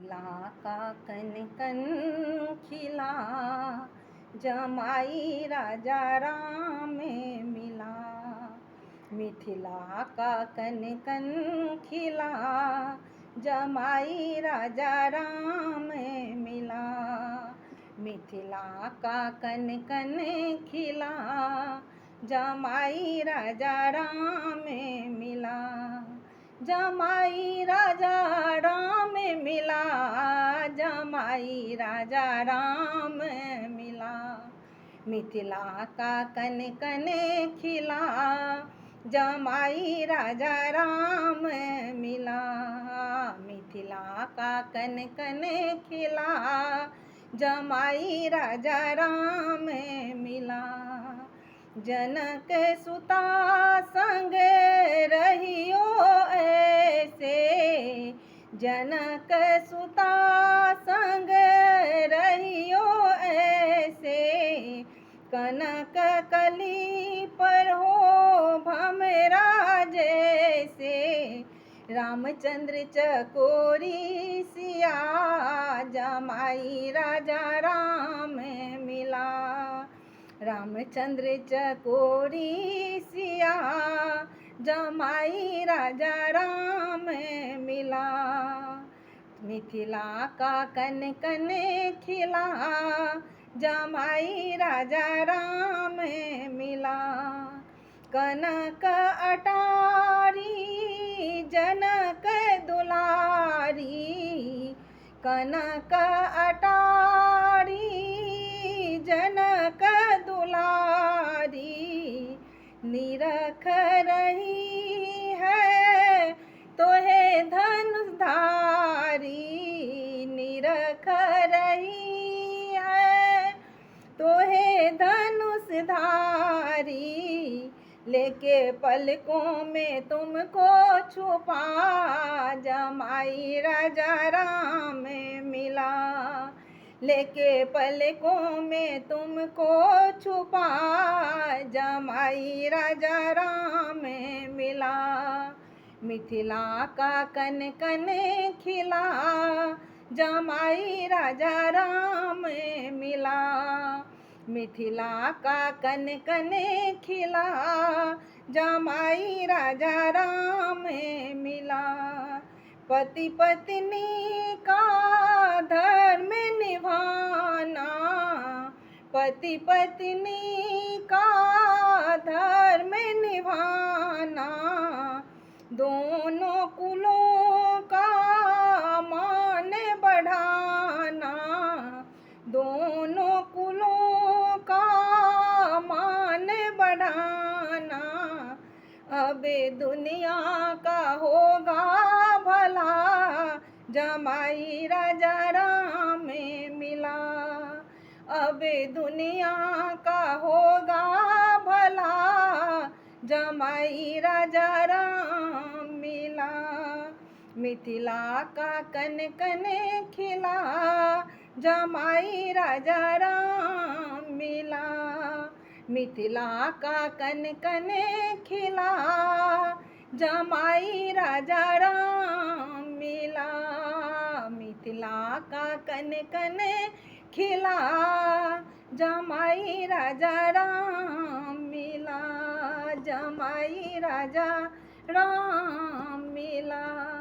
मिथिला का कन कन खिला, जमाई राजा राम में मिला। मिथिला का कन कन खिला, जमाई राजा राम में मिला। मिथिला का कन कन खिला, जमाई राजा राम में मिला। जमाई राजा राम मिला, जमाई राजा राम मिला। मिथिला का कन कन खिला, जमाई राजा राम मिला। मिथिला का कन कन खिला, जमाई राजा राम मिला। जनक सुता संग रहियो ऐसे, जनक सुता संग रहियो ऐसे। कनक कली पर हो भमरा जैसे, रामचंद्र चकोरी सिया, जमाई राजा राम मिला। रामचंद्र चकोरी सिया, जमाई राजा राम मिला। मिथिला का कन कन खिला, जमाई राजा राम मिला। कनक अटारी जनक दुलारी, कनक अटारी जनक दुलारी। निरख रही है तोहे धनुषधारी, निरख रही है तोहे धनुषधारी। लेके पलकों में तुमको छुपा, जमाई राजा राम मिला। लेके पलकों में तुमको छुपा, जमाई राजा राम मिला। मिथिला का कन कन खिला, जमाई राजा राम मिला। मिथिला का कन कन खिला, जमाई राजा राम मिला। पति पत्नी का धर्म निभाना, पति पत्नी का धर्म निभाना। दोनों कुलों का मान बढ़ाना, दोनों कुलों का मान बढ़ाना। अब दुनिया का होगा भला, जमाई राजा राम मिला। अब दुनिया का होगा भला, जमाई राजा राम मिला। मिथिला का कन कन खिला, जमाई राजा राम मिला। मिथिला का कन कन खिला, जमाई राजा राम मिला। मिथिला का कन कन खिला, जमाई राजा राम मिला। जमाई राजा राम मिला।